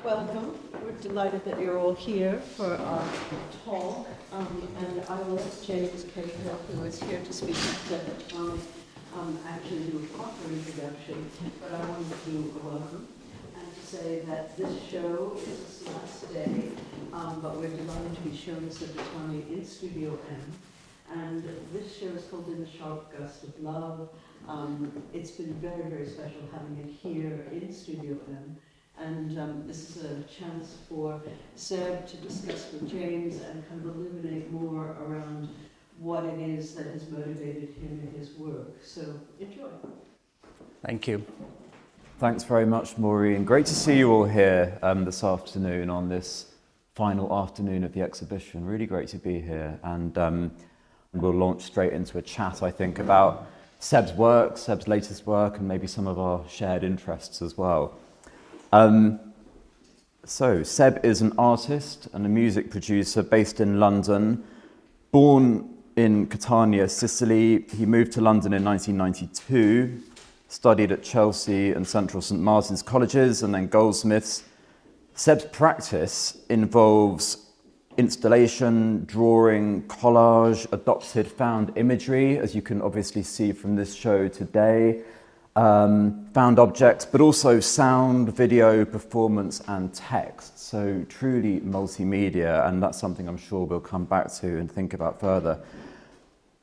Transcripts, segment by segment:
Welcome. We're delighted that you're all here for our talk. And I will let James Cahill, who is here to speak at Seb Patane, actually do a proper introduction. But I wanted to welcome and to say that this show is its last day, but we're delighted to be showing Seb Patane in Studio M. And this show is called In the Sharp Gust of Love. It's been very, very special having it here in Studio M. And this is a chance for Seb to discuss with James and kind of illuminate more around what it is that has motivated him in his work. So enjoy. Thank you. Thanks very much, Maureen. Great to see you all here this afternoon on this final afternoon of the exhibition. Really great to be here. And we'll launch straight into a chat, I think, about Seb's work, Seb's latest work, and maybe some of our shared interests as well. So Seb is an artist and a music producer based in London. Born in Catania, Sicily, he moved to London in 1992, studied at Chelsea and Central St Martin's colleges and then Goldsmiths. Seb's practice involves installation, drawing, collage, adopted found imagery, as you can obviously see from this show today, found objects, but also sound, video, performance, and text. So truly multimedia, and that's something I'm sure we'll come back to and think about further.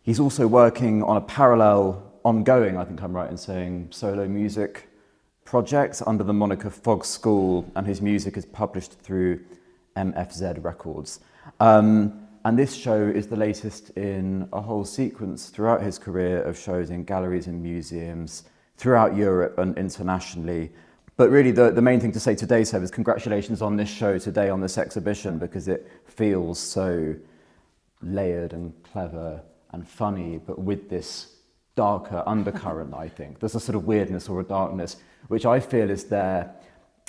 He's also working on a parallel, ongoing, I think I'm right in saying, solo music project under the moniker Fog School, and his music is published through MFZ Records. And this show is the latest in a whole sequence throughout his career of shows in galleries and museums throughout Europe and internationally. But really the main thing to say today, Seb, is congratulations on this show today, on this exhibition, because it feels so layered and clever and funny, but with this darker undercurrent, I think. There's a sort of weirdness or a darkness, which I feel is there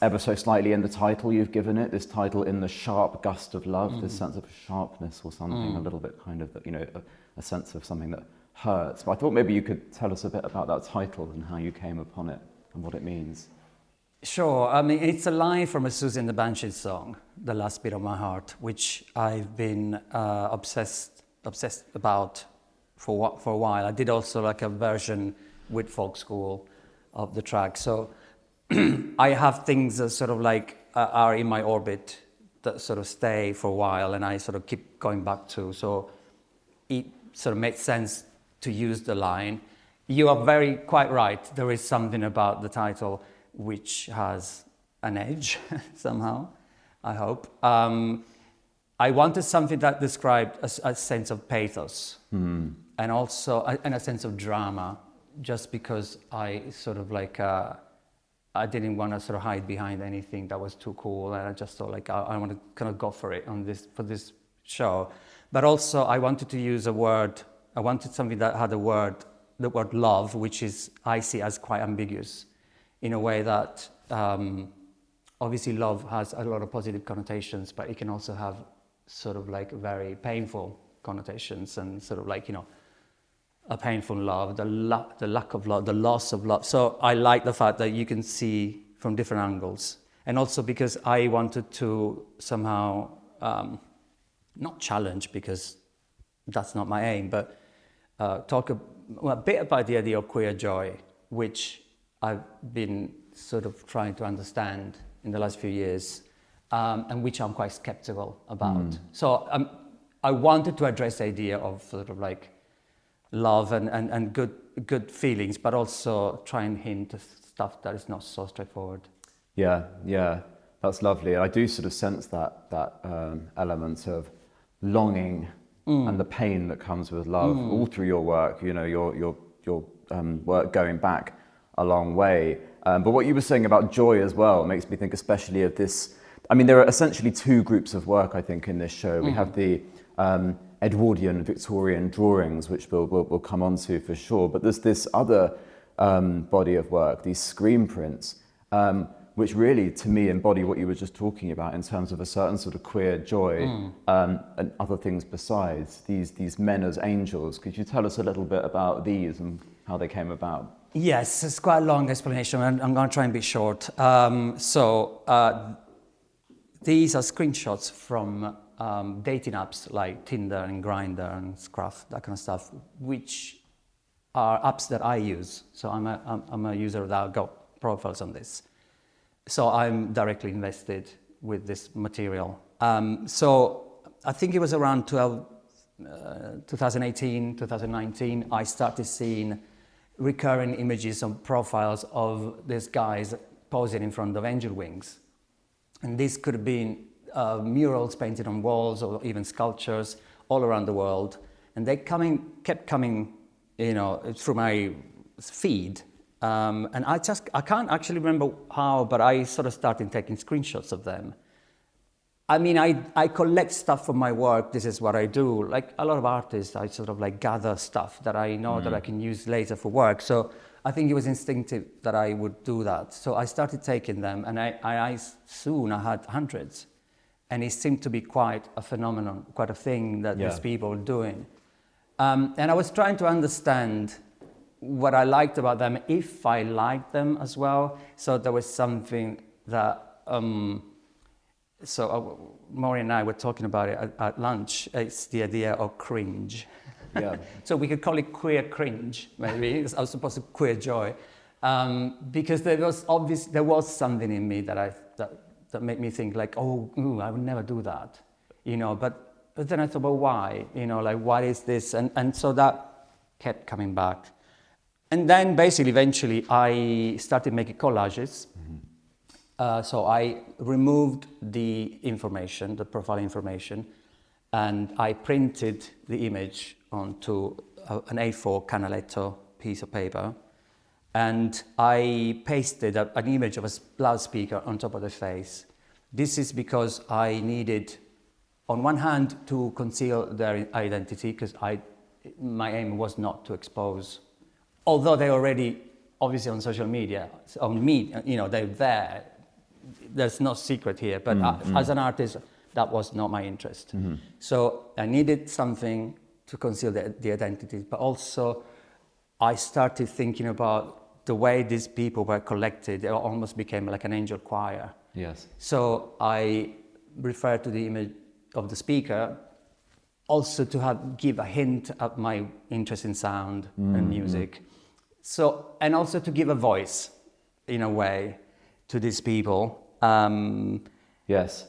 ever so slightly in the title you've given it, this title, In the Sharp Gust of Love, this sense of sharpness or something, a little bit kind of, a sense of something that hurts. But I thought maybe you could tell us a bit about that title and how you came upon it and what it means. Sure. I mean, it's a line from a Susie and the Banshees song, The Last Beat of My Heart, which I've been obsessed about for a while. I did also like a version with Folk School of the track. So I have things that sort of like are in my orbit that sort of stay for a while and I sort of keep going back to. So it sort of makes sense to use the line. You are quite right. There is something about the title which has an edge somehow, I hope. I wanted something that described a sense of pathos and also a sense of drama, just because I sort of like, I didn't want to sort of hide behind anything that was too cool, and I just thought like I want to kind of go for it for this show. But also I wanted to use a word. I wanted something that had the word love, which I see as quite ambiguous, in a way that obviously love has a lot of positive connotations, but it can also have sort of like very painful connotations and sort of like, a painful love, the lack of love, the loss of love. So I like the fact that you can see from different angles. And also because I wanted to somehow, not challenge, because that's not my aim, but talk a bit about the idea of queer joy, which I've been sort of trying to understand in the last few years, and which I'm quite skeptical about. So I wanted to address the idea of sort of like love and good feelings, but also try and hint at stuff that is not so straightforward. Yeah, that's lovely. I do sort of sense that element of longing and the pain that comes with love all through your work. Your work going back a long way. But what you were saying about joy as well makes me think especially of this. I mean, there are essentially two groups of work, I think, in this show. We have the Edwardian, Victorian drawings, which we'll come on to for sure. But there's this other body of work, these screen prints, which really, to me, embody what you were just talking about in terms of a certain sort of queer joy and other things besides, these men as angels. Could you tell us a little bit about these and how they came about? Yes, it's quite a long explanation, and I'm going to try and be short. these are screenshots from dating apps like Tinder and Grindr and Scruff, that kind of stuff, which are apps that I use. So I'm a user that got profiles on this. So I'm directly invested with this material. So I think it was around 2018, 2019, I started seeing recurring images on profiles of these guys posing in front of angel wings. And this could have been murals painted on walls or even sculptures all around the world. And they kept coming, through my feed. And I can't actually remember how, but I sort of started taking screenshots of them. I mean, I collect stuff for my work. This is what I do. Like a lot of artists, I sort of like gather stuff that I know that I can use later for work. So I think it was instinctive that I would do that. So I started taking them, and I soon had hundreds. And it seemed to be quite a phenomenon, quite a thing that these people were doing. And I was trying to understand what I liked about them, if I liked them as well. So there was something that... Maureen and I were talking about it at lunch. It's the idea of cringe. Yeah. So we could call it queer cringe, maybe. I was supposed to queer joy, because there was something in me that made me think like, I would never do that, But then I thought, well, why? What is this? And so that kept coming back. And then basically, eventually, I started making collages. So I removed the information, the profile information, and I printed the image onto an A4 canaletto piece of paper, and I pasted an image of a loudspeaker on top of the face. This is because I needed, on one hand, to conceal their identity, because my aim was not to expose, although they're already obviously on social media, on me, they're there. There's no secret here, but as an artist, that was not my interest. Mm-hmm. So I needed something to conceal the identity, but also I started thinking about the way these people were collected. It almost became like an angel choir. Yes. So I referred to the image of the speaker also to give a hint of my interest in sound and music. So, and also to give a voice, in a way, to these people. Yes.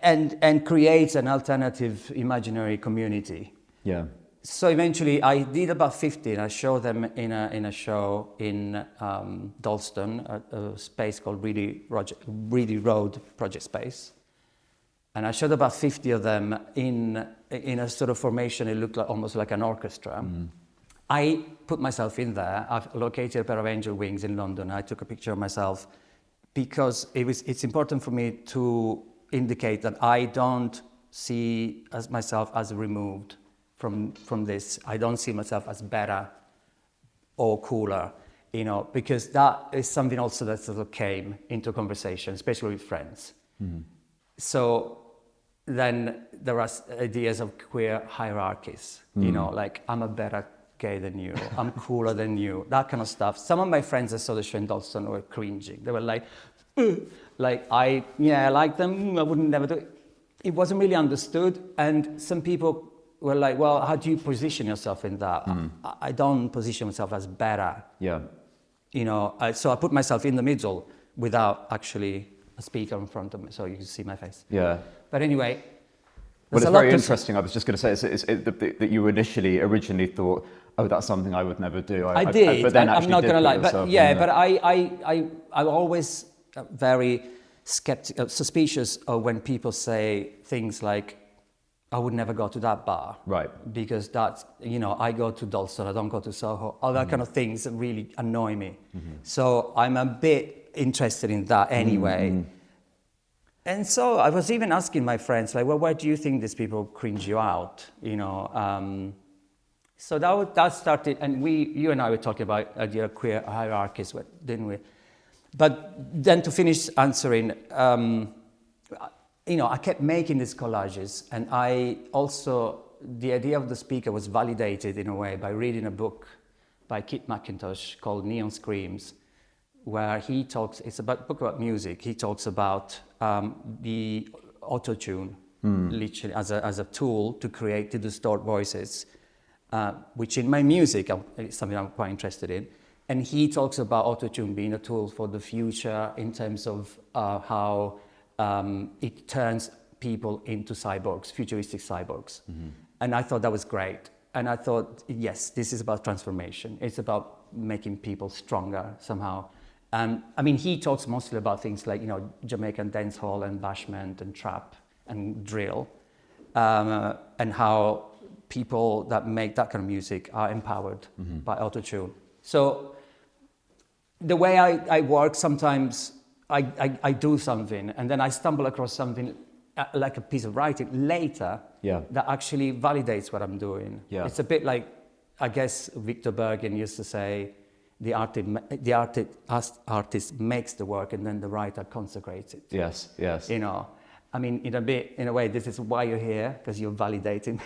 And create an alternative imaginary community. Yeah. So eventually I did about 50, and I showed them in a show in Dalston, a space called Reedy Road Project Space. And I showed about 50 of them in a sort of formation. It looked almost like an orchestra. I put myself in there. I've located a pair of angel wings in London. I took a picture of myself because it's important for me to indicate that I don't see myself as removed from this. I don't see myself as better or cooler, because that is something also that sort of came into conversation, especially with friends. Mm-hmm. So then there are ideas of queer hierarchies, like I'm a better gay than you, I'm cooler than you, that kind of stuff. Some of my friends I saw the show in Dalston were cringing. They were like, I like them, I wouldn't never do it. It wasn't really understood, and some people were like, well, how do you position yourself in that? I don't position myself as better. Yeah. So I put myself in the middle without actually a speaker in front of me, so you can see my face. Yeah. But anyway, well, it's very interesting. I was just going to say that you originally thought, oh, that's something I would never do. I did. But then I'm not going to lie. But yeah, but I'm always very suspicious of when people say things like, I would never go to that bar. Right. Because that's, I go to Dalston, I don't go to Soho. All that kind of things really annoy me. Mm-hmm. So I'm a bit interested in that anyway. Mm-hmm. And so I was even asking my friends, like, well, why do you think these people cringe you out? So that started, and you and I were talking about idea of queer hierarchies, didn't we? But then to finish answering, I kept making these collages, and the idea of the speaker was validated in a way by reading a book by Kit McIntosh called Neon Screams, where he talks, it's about a book about music. He talks about the Autotune, literally as a tool to distort voices, which in my music is something I'm quite interested in. And he talks about Autotune being a tool for the future in terms of how it turns people into cyborgs, futuristic cyborgs. And I thought that was great. And I thought, yes, this is about transformation. It's about making people stronger somehow. I mean, he talks mostly about things like, Jamaican dancehall and bashment and trap and drill, and how people that make that kind of music are empowered by Autotune. So the way I work, sometimes I do something and then I stumble across something like a piece of writing later that actually validates what I'm doing. Yeah. It's a bit like, I guess Victor Bergen used to say, the artist makes the work and then the writer consecrates it. Yes. I mean, in a way, this is why you're here, because you're validating.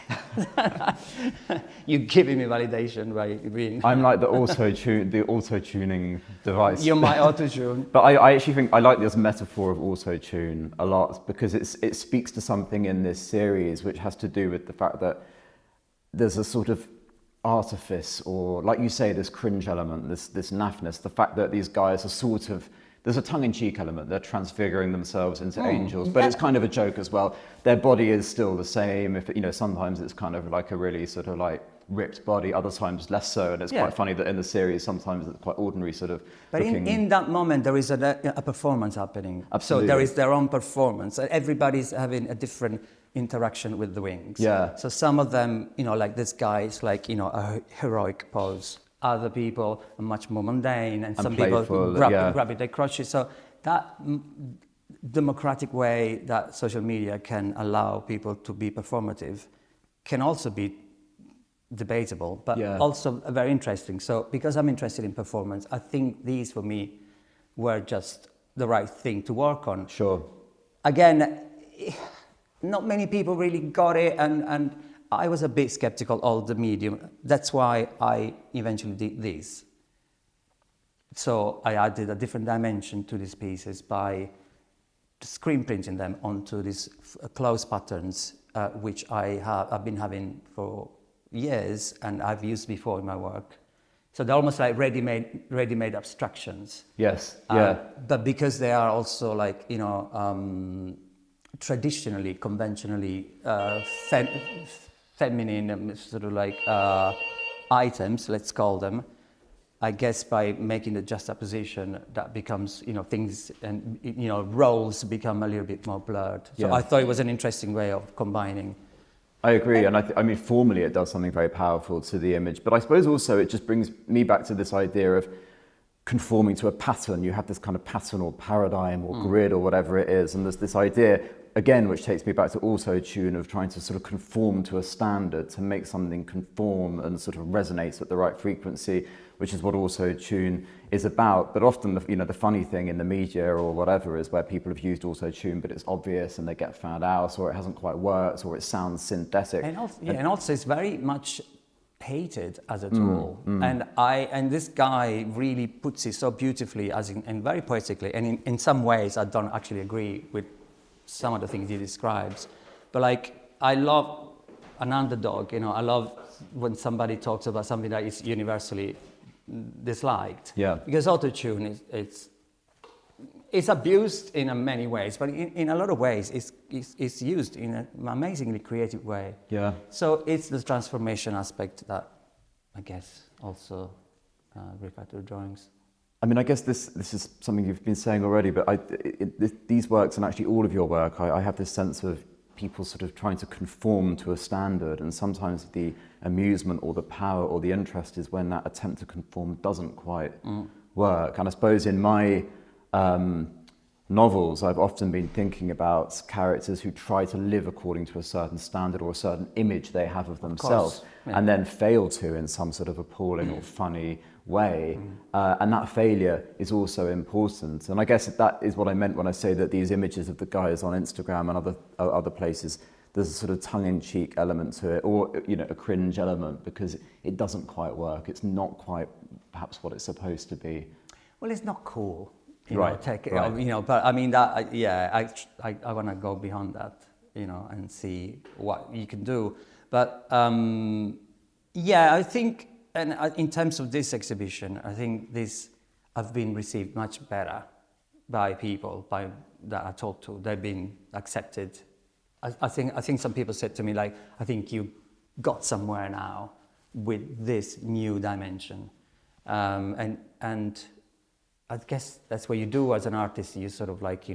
You're giving me validation by being... I'm like the auto-tuning device. You're my auto-tune. But I actually think I like this metaphor of auto-tune a lot, because it speaks to something in this series which has to do with the fact that there's a sort of artifice, or like you say, this cringe element, this naffness, the fact that these guys are sort of... There's a tongue-in-cheek element. They're transfiguring themselves into angels, but it's kind of a joke as well. Their body is still the same. If sometimes it's kind of like a really sort of like ripped body, other times less so. And it's quite funny that in the series sometimes it's quite ordinary sort of. But in that moment there is a performance happening. Absolutely. So there is their own performance. Everybody's having a different interaction with the wings. Yeah. So some of them, like this guy is like a heroic pose. Other people are much more mundane, and some playful, people grab at their crotches. So that democratic way that social media can allow people to be performative can also be debatable, but also very interesting. So because I'm interested in performance, I think these for me were just the right thing to work on. Sure. Again, not many people really got it, and I was a bit skeptical of the medium. That's why I eventually did this. So I added a different dimension to these pieces by screen printing them onto these close patterns, which I've been having for years and I've used before in my work. So they're almost like ready-made abstractions. Yes. Yeah. But because they are also like traditionally, conventionally feminine sort of like items, let's call them, I guess by making the juxtaposition that becomes, things and, roles become a little bit more blurred. So I thought it was an interesting way of combining. I agree, and I mean, formally it does something very powerful to the image, but I suppose also it just brings me back to this idea of conforming to a pattern. You have this kind of pattern or paradigm or grid or whatever it is, and there's this idea, again, which takes me back to Autotune, of trying to sort of conform to a standard, to make something conform and sort of resonate at the right frequency, which is what Autotune is about. But often, the funny thing in the media or whatever is where people have used Autotune, but it's obvious and they get found out, or it hasn't quite worked, or it sounds synthetic. And also it's very much hated as a tool. And this guy really puts it so beautifully, and very poetically, and in some ways I don't actually agree with some of the things he describes, but like I love an underdog. I love when somebody talks about something that is universally disliked. Yeah. Because Autotune it's abused in many ways, but in a lot of ways it's used in an amazingly creative way. Yeah. So it's the transformation aspect that I guess also referred to the drawings. I mean, I guess this is something you've been saying already, but these works, and actually all of your work, I have this sense of people sort of trying to conform to a standard, and sometimes the amusement or the power or the interest is when that attempt to conform doesn't quite work. And I suppose in my novels, I've often been thinking about characters who try to live according to a certain standard or a certain image they have of themselves, and then fail to in some sort of appalling or funny way, and that failure is also important. And I guess that is what I meant when I say that these images of the guys on Instagram and other places, there's a sort of tongue-in-cheek element to it, or a cringe element, because it doesn't quite work. It's not quite perhaps what it's supposed to be. well, it's not cool, Right, right. but I mean that, I want to go beyond that, and see what you can do. But I think, and in terms of this exhibition, I think this have been received much better by people that I talked to. They've been accepted. I think some people said to me, like, I think you got somewhere now with this new dimension, and I guess that's what you do as an artist. You sort of like,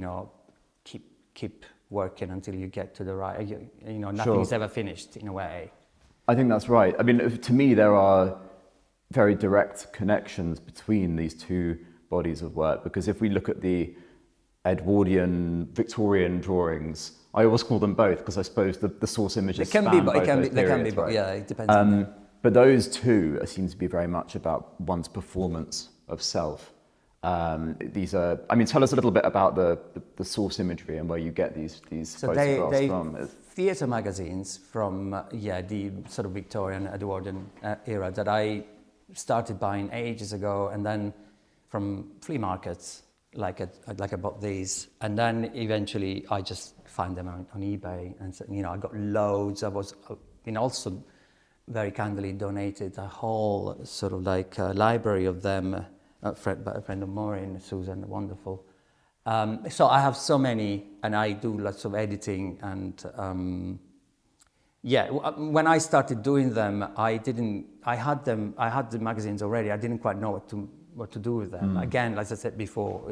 keep working until you get to the right. Nothing's ever finished in a way. I think that's right. I mean, to me, there are very direct connections between these two bodies of work, because if we look at the Edwardian, Victorian drawings, I always call them both because I suppose the source images span both those periods, right? Yeah, it depends on them. But those two seem to be very much about one's performance of self. These are, I mean, tell us a little bit about the source imagery and where you get these photographs from. Theatre magazines from the sort of Victorian, Edwardian era that I started buying ages ago, and then from flea markets, like I bought these, and then eventually I just find them on eBay, and so, I got loads. I was, also very kindly donated a whole sort of like library of them. By a friend of Maureen, Susan, wonderful. So I have so many, and I do lots of editing. And when I started doing them, I had the magazines already. I didn't quite know what to do with them. Again, as I said before,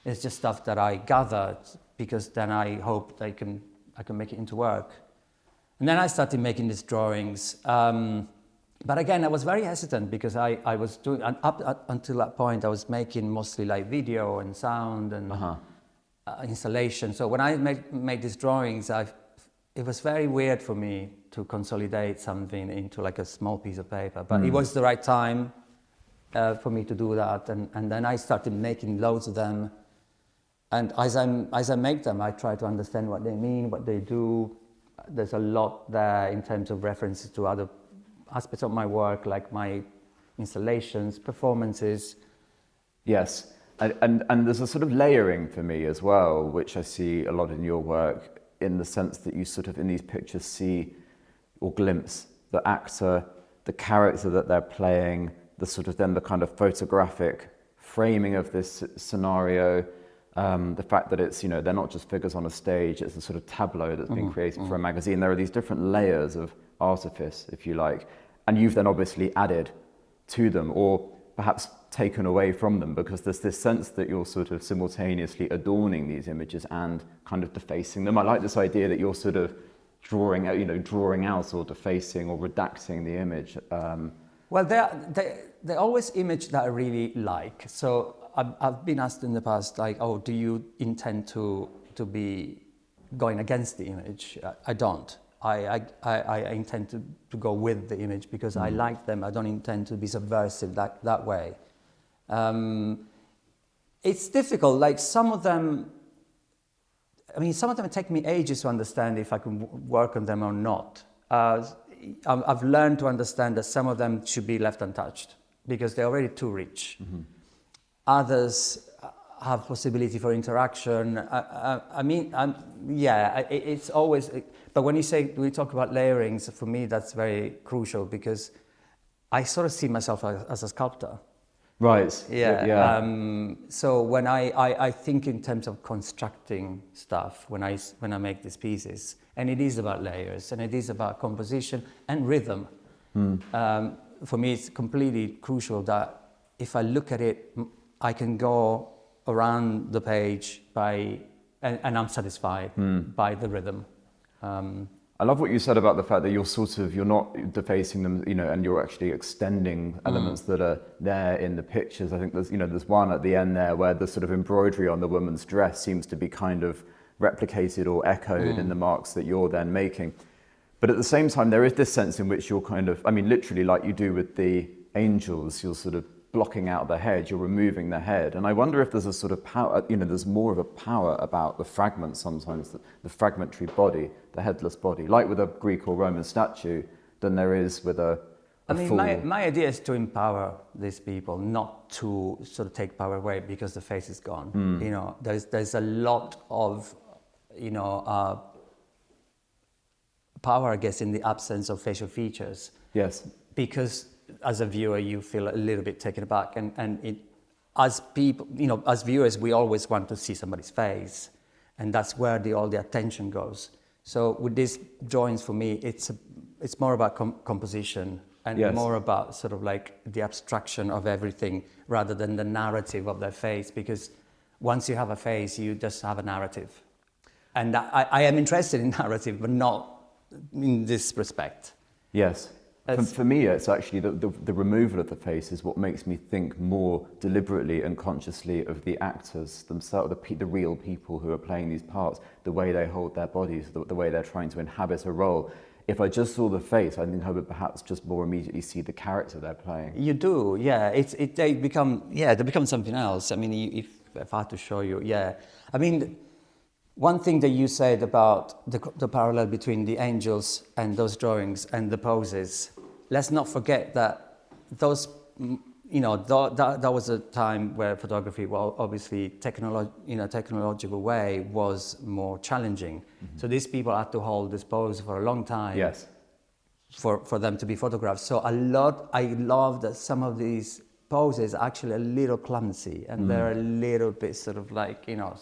it's just stuff that I gathered because then I hoped I can make it into work. And then I started making these drawings. But again, I was very hesitant because I was doing, up until that point, I was making mostly like video and sound and installation. So when I made these drawings, it was very weird for me to consolidate something into like a small piece of paper. But it was the right time for me to do that. And then I started making loads of them. And as I make them, I try to understand what they mean, what they do. There's a lot there in terms of references to other aspects of my work, like my installations, performances. Yes, and there's a sort of layering for me as well, which I see a lot in your work, in the sense that you sort of in these pictures see or glimpse the actor, the character that they're playing, the sort of then the kind of photographic framing of this scenario, the fact that it's, they're not just figures on a stage, it's a sort of tableau that's been created for a magazine. There are these different layers of artifice, if you like, and you've then obviously added to them or perhaps taken away from them, because there's this sense that you're sort of simultaneously adorning these images and kind of defacing them. I like this idea that you're sort of drawing out or defacing or redacting the image. Well, they're always images that I really like. So I've been asked in the past, like, oh, do you intend to be going against the image? I don't. I intend to go with the image because I like them. I don't intend to be subversive that way. It's difficult. Like some of them take me ages to understand if I can work on them or not. I've learned to understand that some of them should be left untouched because they're already too rich. Others have possibility for interaction. It's always. But when we talk about layerings, for me that's very crucial because I sort of see myself as a sculptor. Right. Yeah. So when I think in terms of constructing stuff, when I make these pieces, and it is about layers, and it is about composition and rhythm. For me, it's completely crucial that if I look at it, I can go around the page and I'm satisfied by the rhythm. I love what you said about the fact that you're not defacing them, and you're actually extending elements that are there in the pictures. I think there's one at the end there where the sort of embroidery on the woman's dress seems to be kind of replicated or echoed in the marks that you're then making. But at the same time, there is this sense in which you're kind of, literally like you do with the angels, you're sort of blocking out the head, you're removing the head. And I wonder if there's a sort of power, there's more of a power about the fragment sometimes, the fragmentary body, the headless body, like with a Greek or Roman statue, than there is with a I mean, my idea is to empower these people, not to sort of take power away because the face is gone. You know, there's a lot of, you know, power, I guess, in the absence of facial features. Yes. Because as a viewer, you feel a little bit taken aback, and it, as people, you know, as viewers, we always want to see somebody's face, and that's where all the attention goes. So with these drawings, for me, it's more about composition. And yes. more about sort of like the abstraction of everything rather than the narrative of their face, because once you have a face, you just have a narrative. And I am interested in narrative, but not in this respect. Yes. For me, it's actually the removal of the face is what makes me think more deliberately and consciously of the actors themselves, the real people who are playing these parts, the way they hold their bodies, the way they're trying to inhabit a role. If I just saw the face, I think I would perhaps just more immediately see the character they're playing. You do, yeah. They become something else. I mean, if I had to show you, yeah. I mean, one thing that you said about the parallel between the angels and those drawings and the poses, let's not forget that those, you know, that was a time where photography, well, obviously, in a technological way, was more challenging. Mm-hmm. So these people had to hold this pose for a long time. Yes. For them to be photographed. So I love that some of these poses are actually a little clumsy, and they're a little bit sort of like, you know,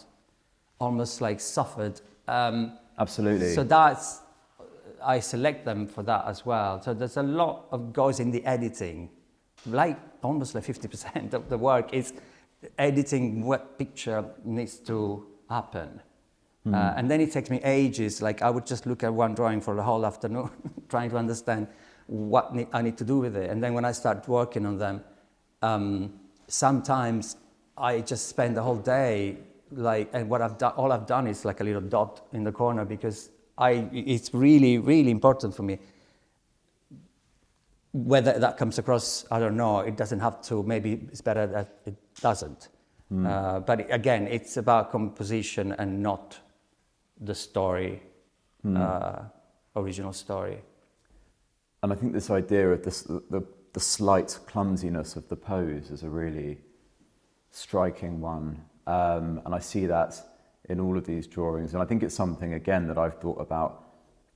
almost like suffered. Absolutely. So I select them for that as well. So there's a lot of goes in the editing. Like almost like 50% of the work is editing what picture needs to happen. And then it takes me ages. Like I would just look at one drawing for the whole afternoon, trying to understand what I need to do with it. And then when I start working on them, sometimes I just spend the whole day and all I've done is like a little dot in the corner, because it's really, really important for me. Whether that comes across, I don't know. It doesn't have to. Maybe it's better that it doesn't. But again, it's about composition and not the story, original story. And I think this idea of the slight clumsiness of the pose is a really striking one. And I see that in all of these drawings. And I think it's something, again, that I've thought about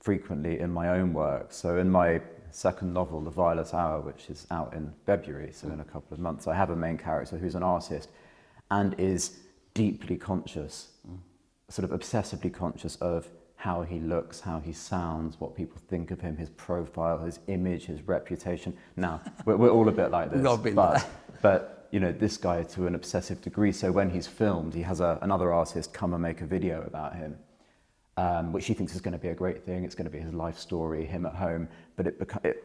frequently in my own work. So in my second novel, The Violet Hour, which is out in February, so in a couple of months, I have a main character who's an artist and is deeply conscious, sort of obsessively conscious of how he looks, how he sounds, what people think of him, his profile, his image, his reputation. Now, we're all a bit like this, but you know, this guy to an obsessive degree. So when he's filmed, he has another artist come and make a video about him, which he thinks is going to be a great thing. It's going to be his life story, him at home. But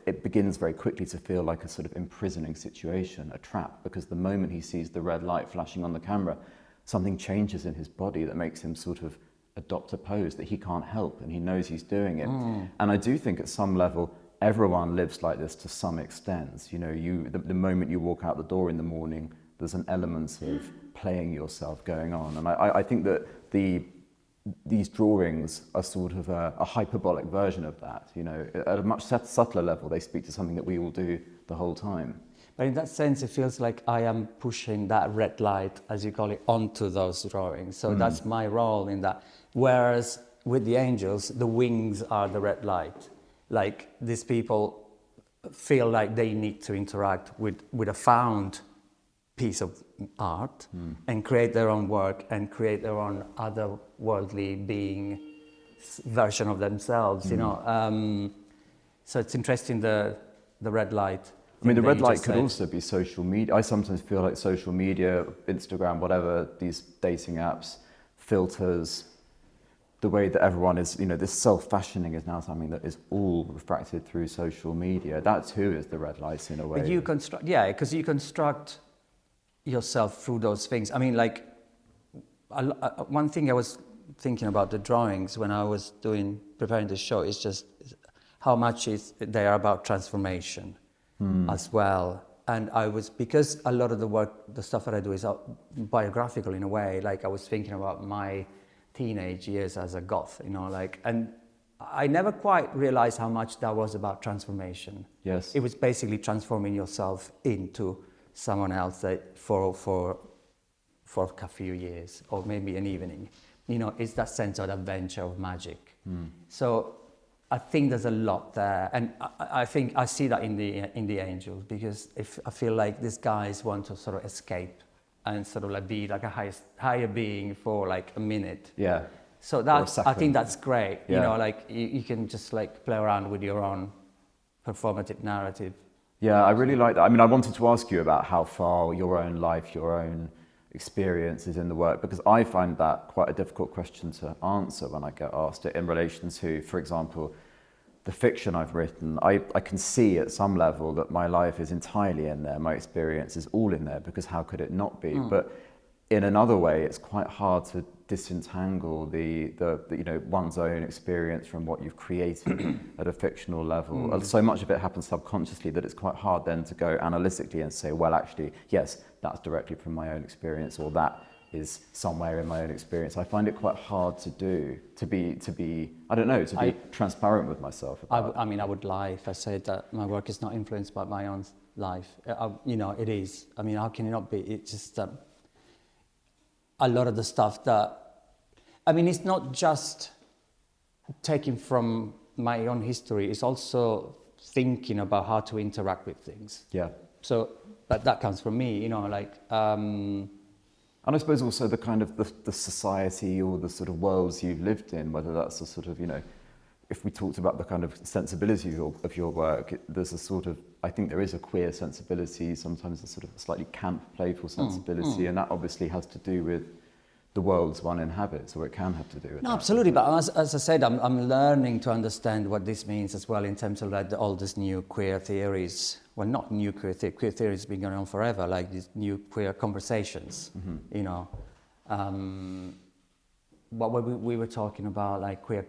it begins very quickly to feel like a sort of imprisoning situation, a trap, because the moment he sees the red light flashing on the camera, something changes in his body that makes him sort of adopt a pose that he can't help, and he knows he's doing it. And I do think at some level, everyone lives like this to some extent. You know, the moment you walk out the door in the morning, there's an element of playing yourself going on. And I think that these drawings are sort of a hyperbolic version of that. You know, at a much subtler level, they speak to something that we all do the whole time. But in that sense, it feels like I am pushing that red light, as you call it, onto those drawings. So that's my role in that. Whereas with the angels, the wings are the red light. Like these people feel like they need to interact with a found piece of art and create their own work and create their own otherworldly being version of themselves, you know. So it's interesting, the red light. I mean, the red light could also be social media. I sometimes feel like social media, Instagram, whatever, these dating apps, filters, the way that everyone is, you know, this self-fashioning is now something that is all refracted through social media. That too is the red lights in a way. But you construct, yeah, because you construct yourself through those things. I mean, like, one thing I was thinking about the drawings when I was preparing the show is just how much they are about transformation as well. And because a lot of the work, the stuff that I do is biographical in a way, like I was thinking about my teenage years as a goth, you know, like, and I never quite realized how much that was about transformation. Yes. It was basically transforming yourself into someone else that for a few years or maybe an evening. You know, it's that sense of adventure, of magic. So I think there's a lot there, and I think I see that in the Angels, because if I feel like these guys want to sort of escape and sort of like be like a higher being for like a minute. Yeah. So I think that's great. Yeah. You know, like you can just like play around with your own performative narrative. Yeah, I really like that. I mean, I wanted to ask you about how far your own life, your own experience is in the work, because I find that quite a difficult question to answer when I get asked it in relation to, for example, the fiction I've written. I can see at some level that my life is entirely in there, my experience is all in there, because how could it not be? But in another way, it's quite hard to disentangle the you know, one's own experience from what you've created at a fictional level. So much of it happens subconsciously that it's quite hard then to go analytically and say, well, actually, yes, that's directly from my own experience, or that is somewhere in my own experience. I find it quite hard to do, to be I don't know, to be transparent with myself about. I mean, I would lie if I said that my work is not influenced by my own life. You know, it is. I mean, how can it not be? It's just a lot of the stuff that, I mean, it's not just taking from my own history, it's also thinking about how to interact with things. Yeah. So, but that comes from me, you know, like... and I suppose also the kind of the society or the sort of worlds you've lived in, whether that's a sort of, you know, if we talked about the kind of sensibility of your work, there's a sort of, I think there is a queer sensibility, sometimes a sort of slightly camp, playful sensibility, and that obviously has to do with the worlds one inhabits, or it can have to do with No, that. absolutely, but as I said, I'm learning to understand what this means as well in terms of like all these new queer theories. Well, not new queer theories have been going on forever, like these new queer conversations, you know. What we were talking about, like queer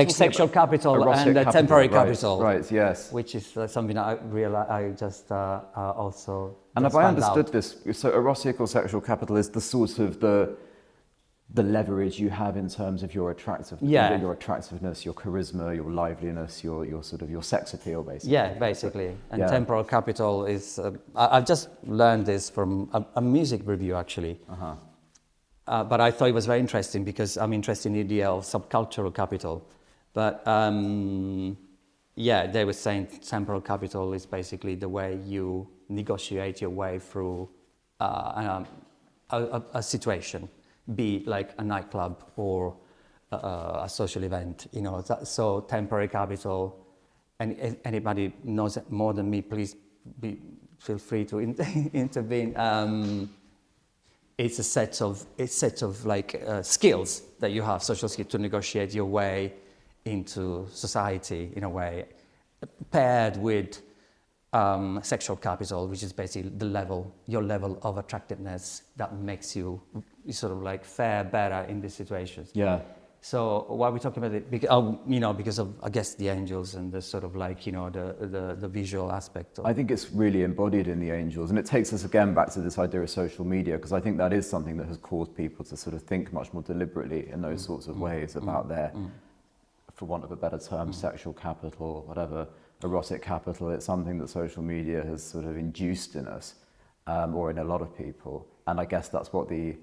sexual capital and temporary capital. Right, yes. Which is something that I realized, I just also... And have I understood this? So erotic or sexual capital is the sort of the leverage you have in terms of your your attractiveness, your charisma, your liveliness, your sort of your sex appeal, basically. Yeah, basically. And temporal capital is... I've just learned this from a music review, actually. But I thought it was very interesting because I'm interested in the idea of subcultural capital. But yeah, they were saying temporal capital is basically the way you negotiate your way through a situation, be it like a nightclub or a social event. You know, so temporary capital. And anybody knows it more than me, please feel free to intervene. It's a set of like skills that you have, social skills, to negotiate your way into society in a way, paired with sexual capital, which is basically your level of attractiveness that makes you sort of like fare better in these situations. Yeah. So why are we talking about it? Because of, I guess, the Angels and the sort of like, you know, the visual aspect of... I think it's really embodied in the Angels, and it takes us again back to this idea of social media, because I think that is something that has caused people to sort of think much more deliberately in those sorts of ways about their, for want of a better term, sexual capital, whatever, erotic capital. It's something that social media has sort of induced in us, or in a lot of people, and I guess that's what the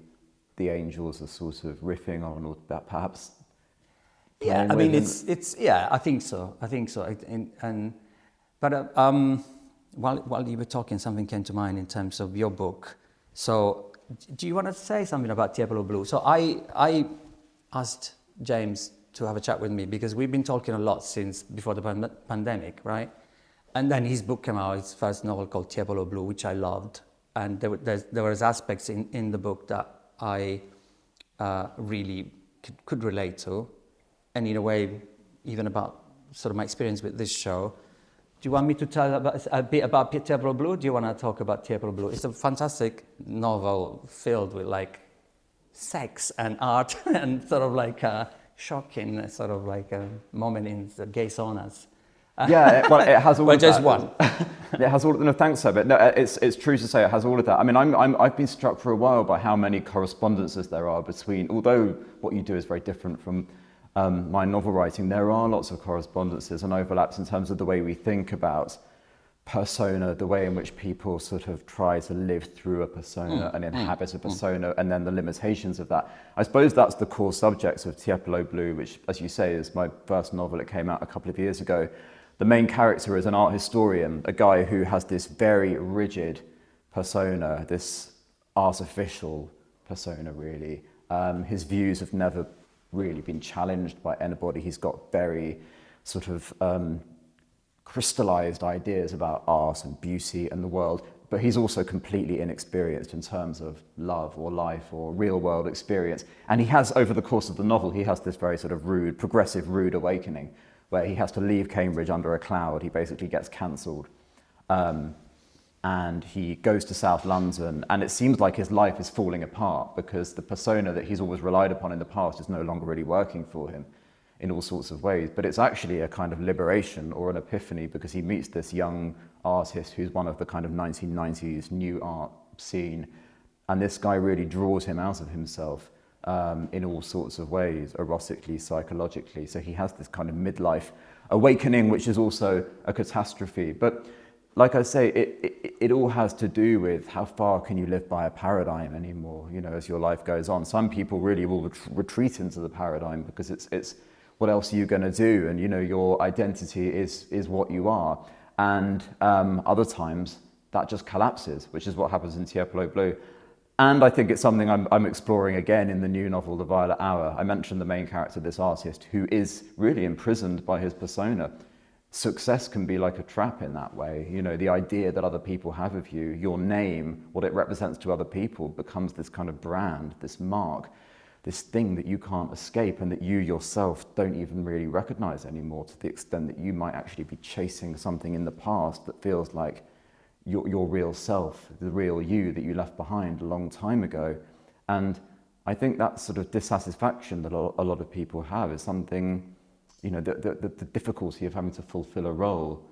Angels are sort of riffing on, or that perhaps. Yeah, I mean, it's yeah, I think so. But while you were talking, something came to mind in terms of your book. So, do you want to say something about Tiepolo Blue? So I asked James to have a chat with me because we've been talking a lot since before the pandemic, right? And then his book came out, his first novel called Tiepolo Blue, which I loved, and there was aspects in the book that I really could relate to, and in a way, even about sort of my experience with this show. Do you want me to tell a bit about Tiepolo Blue? Do you want to talk about Tiepolo Blue? It's a fantastic novel filled with like sex and art and sort of like a shocking sort of like a moment in the gay saunas. Yeah, well, it has all well, of just that. one. It has all. No, thanks, Seb. No, it's true to say it has all of that. I mean, I've been struck for a while by how many correspondences there are between. Although what you do is very different from my novel writing, there are lots of correspondences and overlaps in terms of the way we think about persona, the way in which people sort of try to live through a persona and inhabit a persona, and then the limitations of that. I suppose that's the core subject of Tiepolo Blue, which, as you say, is my first novel. It came out a couple of years ago. The main character is an art historian, a guy who has this very rigid persona, this artificial persona, really. His views have never really been challenged by anybody. He's got very sort of crystallized ideas about art and beauty and the world, but he's also completely inexperienced in terms of love or life or real world experience. And he has, over the course of the novel, he has this very sort of progressive rude awakening, where he has to leave Cambridge under a cloud. He basically gets cancelled. And he goes to South London, and it seems like his life is falling apart because the persona that he's always relied upon in the past is no longer really working for him in all sorts of ways. But it's actually a kind of liberation or an epiphany, because he meets this young artist who's one of the kind of 1990s new art scene. And this guy really draws him out of himself in all sorts of ways, erotically, psychologically. So he has this kind of midlife awakening, which is also a catastrophe. But like I say, it all has to do with how far can you live by a paradigm anymore, you know, as your life goes on. Some people really will retreat into the paradigm because it's what else are you going to do? And, you know, your identity is what you are. And other times that just collapses, which is what happens in Tiepolo Blue. And I think it's something I'm exploring again in the new novel, The Violet Hour. I mentioned the main character, this artist, who is really imprisoned by his persona. Success can be like a trap in that way. You know, the idea that other people have of you, your name, what it represents to other people, becomes this kind of brand, this mark, this thing that you can't escape and that you yourself don't even really recognize anymore, to the extent that you might actually be chasing something in the past that feels like your real self, the real you that you left behind a long time ago. And I think that sort of dissatisfaction that a lot of people have is something, you know, the difficulty of having to fulfill a role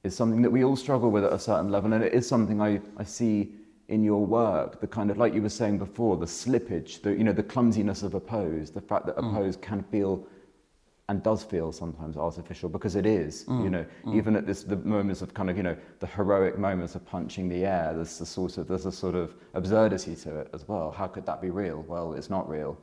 is something that we all struggle with at a certain level. And it is something I see in your work, the kind of, like you were saying before, the slippage, the clumsiness of a pose, the fact that a pose can feel and does feel sometimes artificial, because it is, you know, even at the moments of kind of, you know, the heroic moments of punching the air, there's a sort of absurdity to it as well. How could that be real? Well, it's not real.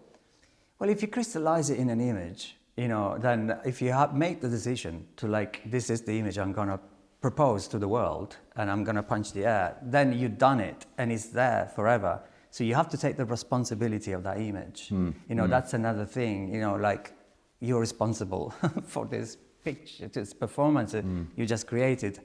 Well, if you crystallize it in an image, you know, then if you make the decision to, like, this is the image I'm going to propose to the world and I'm going to punch the air, then you've done it and it's there forever. So you have to take the responsibility of that image. You know, that's another thing, you know, like, you're responsible for this picture, this performance you just created.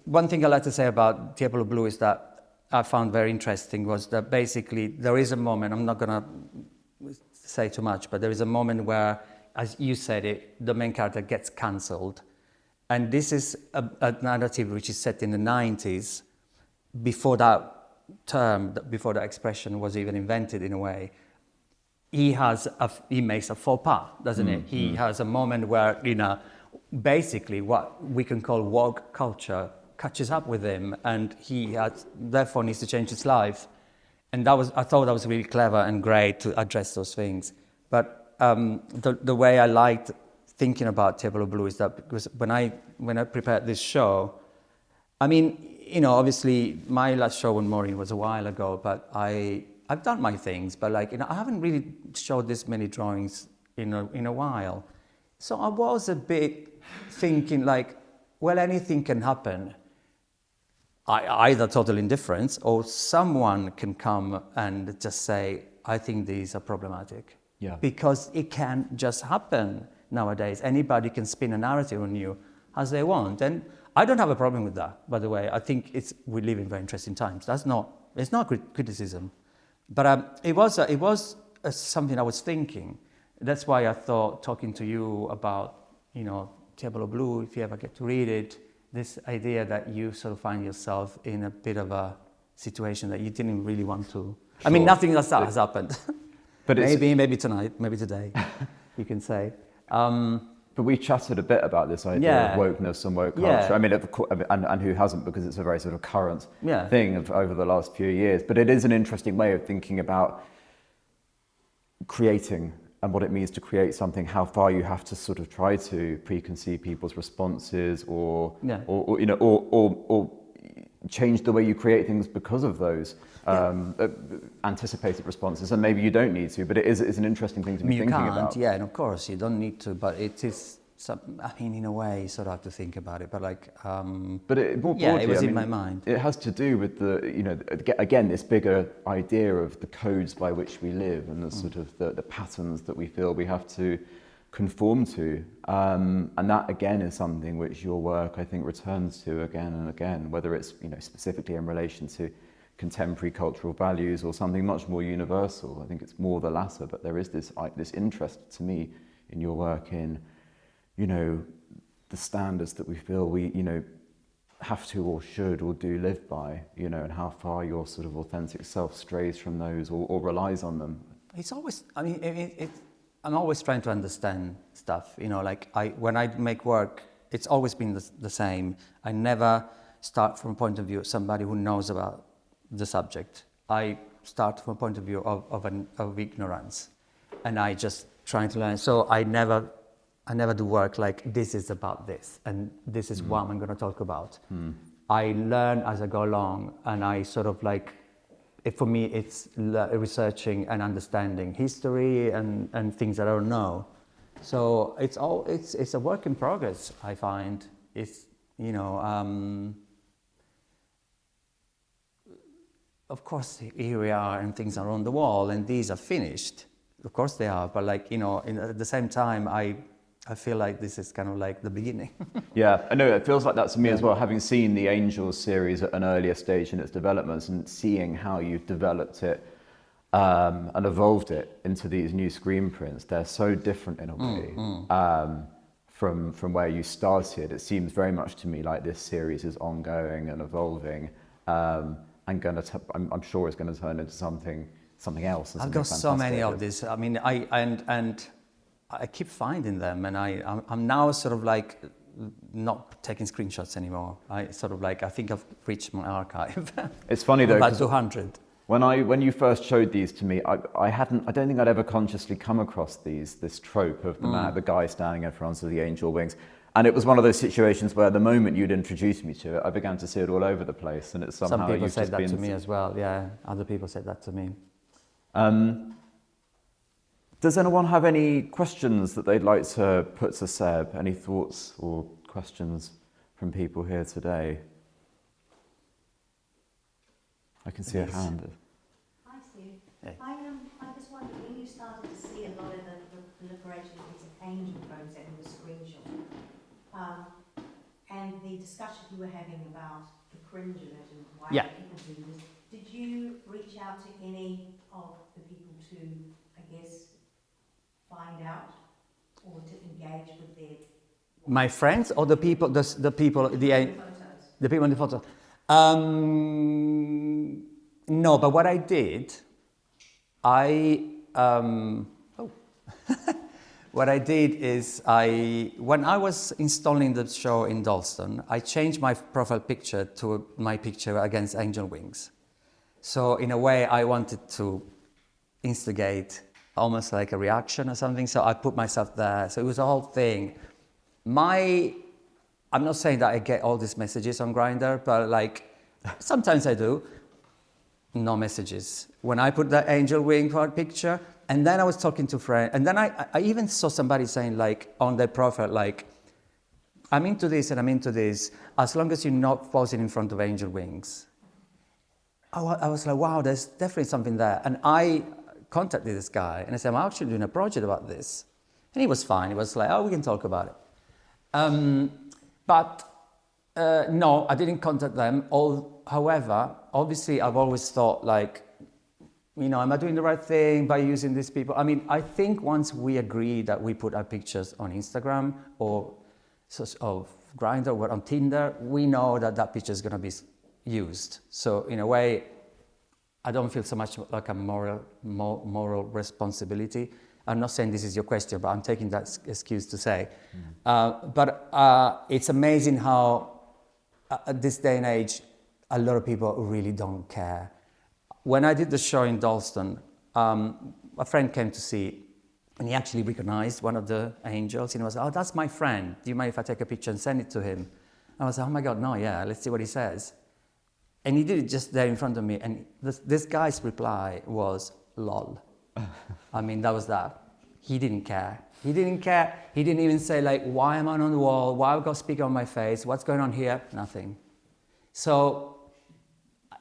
One thing I like to say about Tiepolo Blue is that I found very interesting was that basically there is a moment, I'm not going to say too much, but there is a moment where, as you said it, the main character gets cancelled. And this is a narrative which is set in the 90s, before that term, before that expression was even invented in a way. He makes a faux pas, doesn't it? He has a moment where, you know, basically what we can call woke culture catches up with him, and he therefore needs to change his life. And I thought that was really clever and great to address those things. But the way I liked thinking about Tiepolo Blue is that because when I prepared this show, I mean, you know, obviously my last show with Maureen was a while ago, but I've done my things, but, like, you know, I haven't really showed this many drawings in a while. So I was a bit thinking, like, well, anything can happen. Either total indifference, or someone can come and just say, I think these are problematic. Yeah. Because it can just happen nowadays. Anybody can spin a narrative on you as they want. And I don't have a problem with that, by the way. I think we live in very interesting times. It's not criticism. But it was something I was thinking. That's why I thought, talking to you about, you know, Tiepolo Blue, if you ever get to read it, this idea that you sort of find yourself in a bit of a situation that you didn't really want to. Sure. I mean, nothing else has happened. But maybe tonight, maybe today, you can say. But But we chatted a bit about this idea of wokeness and woke culture. I mean, and who hasn't, because it's a very sort of current thing over the last few years. But it is an interesting way of thinking about creating and what it means to create something, how far you have to sort of try to preconceive people's responses or change the way you create things because of those anticipated responses, and maybe you don't need to, but it's an interesting thing to be thinking about. Yeah, and of course you don't need to, but it is. I mean, in a way, you sort of have to think about it, but like. But more broadly, it was in my mind. It has to do with again, this bigger idea of the codes by which we live and the sort of the patterns that we feel we have to conform to, and that again is something which your work, I think, returns to again and again, whether it's specifically in relation to contemporary cultural values or something much more universal. I think it's more the latter, but there is this interest to me in your work in the standards that we feel we have to or should or do live by, and how far your sort of authentic self strays from those or relies on them. It's always, I'm always trying to understand stuff, when I make work, it's always been the same. I never start from a point of view of somebody who knows about the subject. I start from a point of view of ignorance, and I just trying to learn. So I never do work like this is about this, and this is what I'm going to talk about. I learn as I go along, and I sort of for me, it's researching and understanding history and things that I don't know. So it's a work in progress. I find it's of course here we are and things are on the wall and these are finished. Of course they are, but at the same time I feel like this is kind of like the beginning. Yeah, I know, it feels like that to me as well, having seen the Angels series at an earlier stage in its developments and seeing how you've developed it and evolved it into these new screen prints. They're so different in a way from where you started. It seems very much to me like this series is ongoing and evolving and I'm sure it's going to turn into something else. I've got so many of these. I mean, I keep finding them, and I'm now sort of not taking screenshots anymore. I think I've reached my archive. It's funny though, about 200. When you first showed these to me, I don't think I'd ever consciously come across this trope of the guy standing in front of the angel wings. And it was one of those situations where the moment you'd introduced me to it, I began to see it all over the place, and it's somehow. Some people said that to me as well. Yeah, other people said that to me. Does anyone have any questions that they'd like to put to Seb? Any thoughts or questions from people here today? I can see a hand. Hi, Steve. Hey. I just wondered, when you started to see a lot of the proliferation of these angel photos in the screenshot, and the discussion you were having about the cringe of it and why people do this, did you reach out to any of the people to, I guess, find out or to engage with their... My friends or the people, the people in the photo? No, but what I did, what I did is when I was installing the show in Dalston, I changed my profile picture to my picture against angel wings. So in a way, I wanted to instigate almost like a reaction or something. So I put myself there. So it was a whole thing. I'm not saying that I get all these messages on Grindr, but sometimes I do. No messages. When I put the angel wing for a picture, and then I was talking to friends, and then I even saw somebody saying on their profile, I'm into this and I'm into this, as long as you're not posing in front of angel wings. I was like, wow, there's definitely something there. And I contacted this guy and I said, I'm actually doing a project about this. And he was fine. He was like, oh, we can talk about it. No, I didn't contact them. However, obviously, I've always thought am I doing the right thing by using these people? I mean, I think once we agree that we put our pictures on Instagram or Grindr or on Tinder, we know that picture is going to be used. So in a way, I don't feel so much like a moral responsibility. I'm not saying this is your question, but I'm taking that excuse to say. But it's amazing how at this day and age, a lot of people really don't care. When I did the show in Dalston, a friend came to see, and he actually recognized one of the angels. And he was, oh, that's my friend. Do you mind if I take a picture and send it to him? I was like, oh my God, no, yeah, let's see what he says. And he did it just there in front of me. And this guy's reply was, lol. I mean, that was that. He didn't care. He didn't care. He didn't even say, like, why am I on the wall? Why have I got a speaker on my face? What's going on here? Nothing. So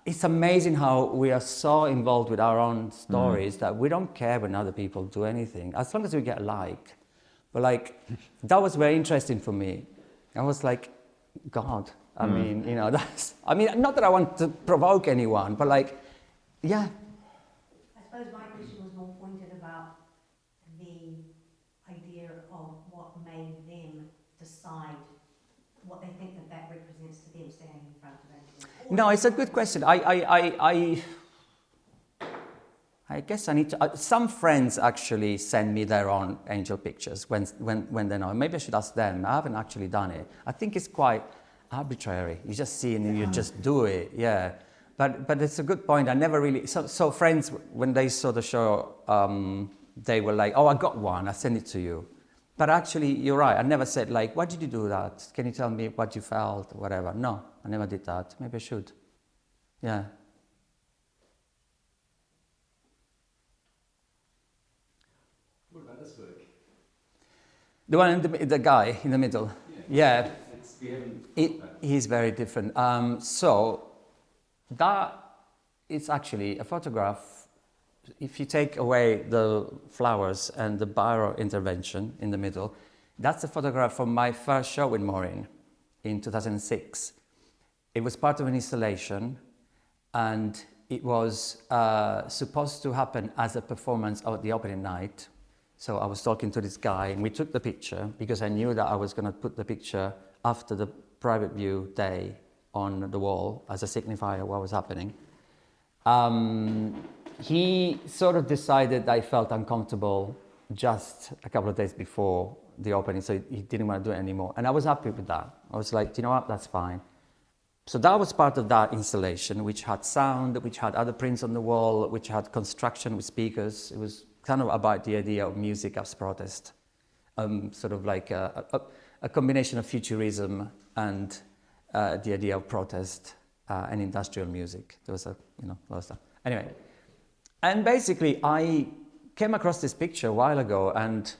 it's amazing how we are so involved with our own stories that we don't care when other people do anything, as long as we get a like. But, like, that was very interesting for me. I was like, God, I mean, you know, that's, I mean, not that I want to provoke anyone, but, like, yeah. I suppose my question was more pointed about the idea of what made them decide what they think that represents to them standing in front of them. No, it's a good question. I guess I need to. Some friends actually send me their own angel pictures when they know. Maybe I should ask them. I haven't actually done it. I think it's quite arbitrary. You just see it and you just do it. Yeah, but it's a good point. I never really. So friends, when they saw the show, they were like, "Oh, I got one. I send it to you." But actually, you're right. I never said, like, why did you do that? Can you tell me what you felt or whatever? No, I never did that. Maybe I should. Yeah. What about this work? The one, the guy in the middle. Yeah. He's very different. So that is actually a photograph. If you take away the flowers and the biro intervention in the middle, that's a photograph from my first show with Maureen in 2006. It was part of an installation, and it was supposed to happen as a performance of the opening night. So I was talking to this guy, and we took the picture because I knew that I was going to put the picture after the private view day on the wall as a signifier of what was happening. He sort of decided I felt uncomfortable just a couple of days before the opening, so he didn't want to do it anymore. And I was happy with that. I was like, you know what, that's fine. So that was part of that installation, which had sound, which had other prints on the wall, which had construction with speakers. It was kind of about the idea of music as protest, sort of like a combination of futurism and the idea of protest and industrial music. There was a lot of stuff. Anyway. And basically, I came across this picture a while ago, and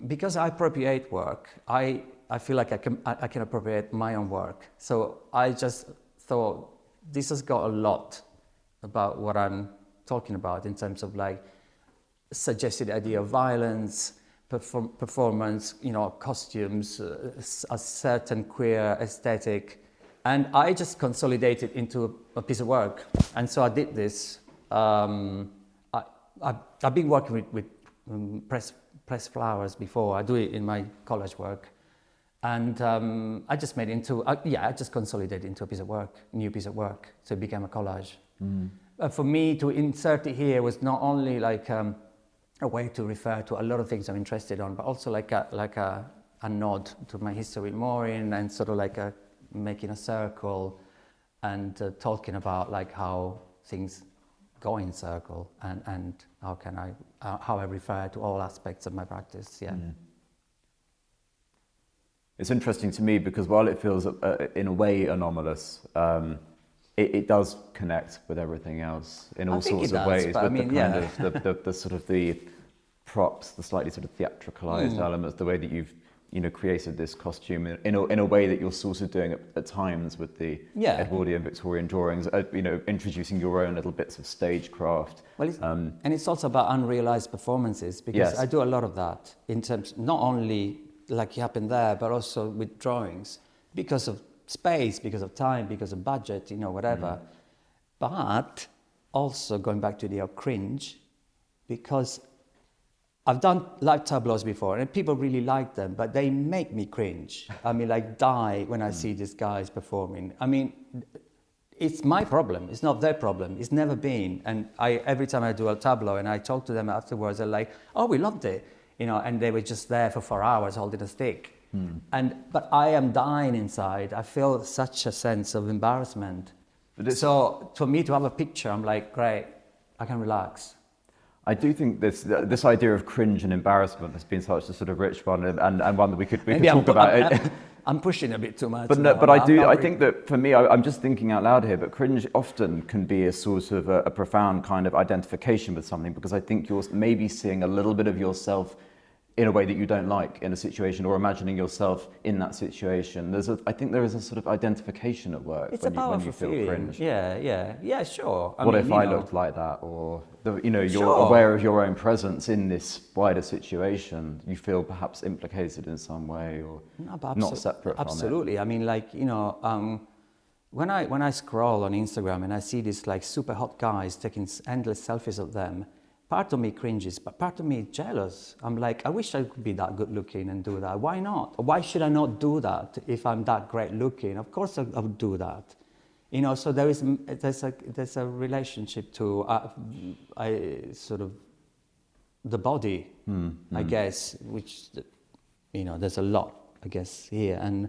because I appropriate work, I feel like I can appropriate my own work. So I just thought this has got a lot about what I'm talking about in terms of like suggested idea of violence, performance, costumes, a certain queer aesthetic, and I just consolidated into a piece of work. And so I did this. I've been working with pressed flowers before. I do it in my college work, and I just made it into I just consolidated into a piece of work, new piece of work. So it became a collage. For me to insert it here was not only like a way to refer to a lot of things I'm interested on, but also like a nod to my history with Maureen, and sort of like making a circle and talking about like how things go in circle, and how I refer to all aspects of my practice. Yeah. It's interesting to me because while it feels in a way anomalous, it does connect with everything else in all sorts of ways. But with the sort of the props, the slightly sort of theatricalized elements, the way that you've created this costume in a way that you're sort of doing at times with the Edwardian Victorian drawings, introducing your own little bits of stagecraft. Well, and it's also about unrealized performances, because I do a lot of that in terms, not only like happened there, but also with drawings, because of space, because of time, because of budget, whatever. But also going back to the cringe, because I've done live tableaus before, and people really like them, but they make me cringe. I mean, like die when I see these guys performing. I mean, it's my problem. It's not their problem. It's never been. And every time I do a tableau and I talk to them afterwards, they're like, "Oh, we loved it," and they were just there for 4 hours holding a stick. But I am dying inside. I feel such a sense of embarrassment. So for me to have a picture, I'm like, great, I can relax. I do think this idea of cringe and embarrassment has been such a sort of rich one, and one that we could talk about. I'm pushing a bit too much. But I think that for me, I'm just thinking out loud here, but cringe often can be a sort of a profound kind of identification with something, because I think you're maybe seeing a little bit of yourself in a way that you don't like in a situation, or imagining yourself in that situation. I think there is a sort of identification at work when you feel cringe. Yeah, sure. What if I looked like that? Or you're aware of your own presence in this wider situation. You feel perhaps implicated in some way, or not separate from it. Absolutely. I mean, when I scroll on Instagram and I see these like super hot guys taking endless selfies of them, part of me cringes, but part of me is jealous. I'm like, I wish I could be that good looking and do that. Why not? Why should I not do that if I'm that great looking? Of course I would do that. So there's a relationship to sort of the body, I guess, which, there's a lot, I guess, here. And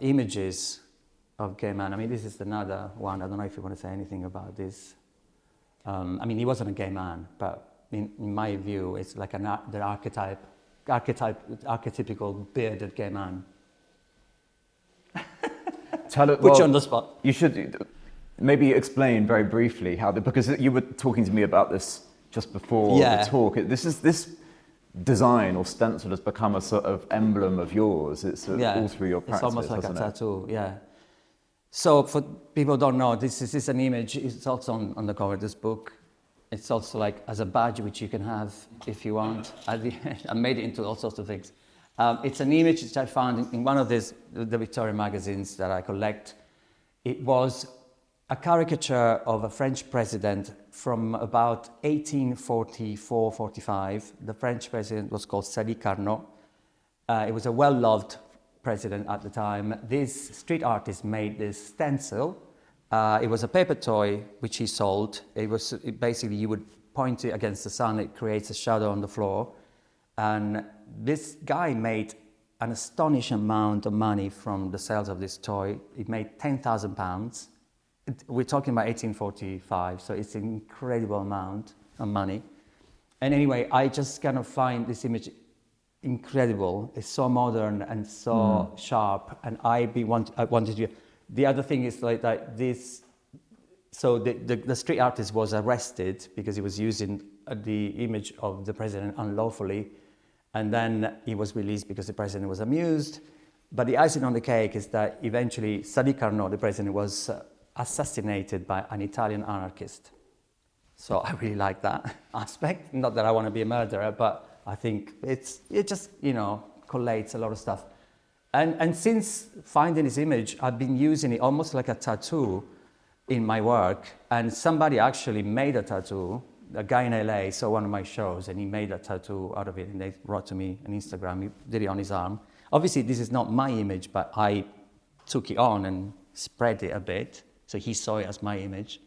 images of gay man. I mean, this is another one. I don't know if you want to say anything about this. He wasn't a gay man, but in my view, it's like the archetypical bearded gay man. Put you on the spot. You should maybe explain very briefly because you were talking to me about this just before the talk. This design or stencil has become a sort of emblem of yours. It's all through your practice. It's almost like a tattoo, yeah. So for people who don't know, this is an image. It's also on the cover of this book. It's also like as a badge which you can have if you want. I made it into all sorts of things. It's an image which I found in one of the Victorian magazines that I collect. It was a caricature of a French president from about 1844-45. The French president was called Sadi Carnot. It was a well-loved president at the time. This street artist made this stencil. It was a paper toy which he sold. Basically you would point it against the sun, it creates a shadow on the floor. And this guy made an astonishing amount of money from the sales of this toy. It made £10,000. We're talking about 1845, so it's an incredible amount of money. And anyway, I just kind of find this image incredible. It's so modern and so sharp, and I wanted to. The other thing is like that this. So the street artist was arrested because he was using the image of the president unlawfully, and then he was released because the president was amused. But the icing on the cake is that eventually Sadi Carnot, the president, was assassinated by an Italian anarchist. So I really like that aspect. Not that I want to be a murderer, but I think it just collates a lot of stuff. And since finding this image, I've been using it almost like a tattoo in my work. And somebody actually made a tattoo. A guy in LA saw one of my shows and he made a tattoo out of it, and they wrote to me on Instagram. He did it on his arm. Obviously, this is not my image, but I took it on and spread it a bit, so he saw it as my image.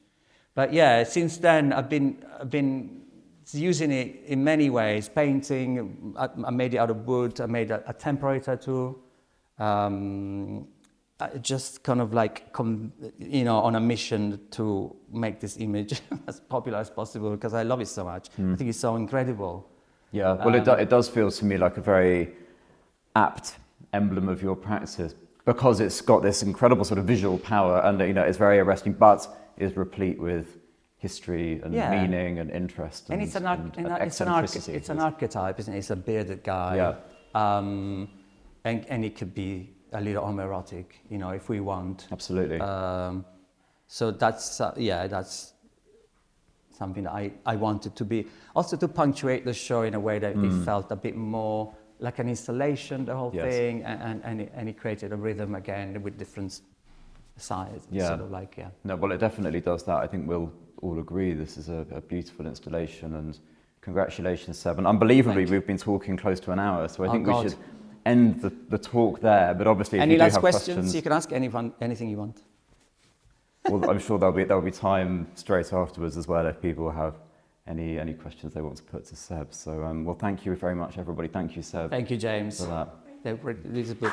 But yeah, since then I've been using it in many ways. Painting, I made it out of wood. I made a temporary tattoo. Just kind of like on a mission to make this image as popular as possible because I love it so much. I think it's so incredible. Yeah, well, it does feel to me like a very apt emblem of your practice because it's got this incredible sort of visual power, and it's very arresting, but is replete with history and meaning and interest. And it's an archetype, isn't it? It's a bearded guy. Yeah. And it could be a little homoerotic, if we want. Absolutely. So that's something that I wanted to be, also to punctuate the show in a way that it felt a bit more like an installation, the whole thing, and it created a rhythm again with different sides. Sort of like, No, well, it definitely does that. I think we'll all agree this is a beautiful installation, and congratulations, Seb. And unbelievably, we've been talking close to an hour, so I think we should end the talk there, but obviously if Any you do last have questions? You can ask anything you want. well, I'm sure there'll be time straight afterwards as well if people have any questions they want to put to Seb. So, well, thank you very much, everybody. Thank you, Seb. Thank you, James. For that. This is good.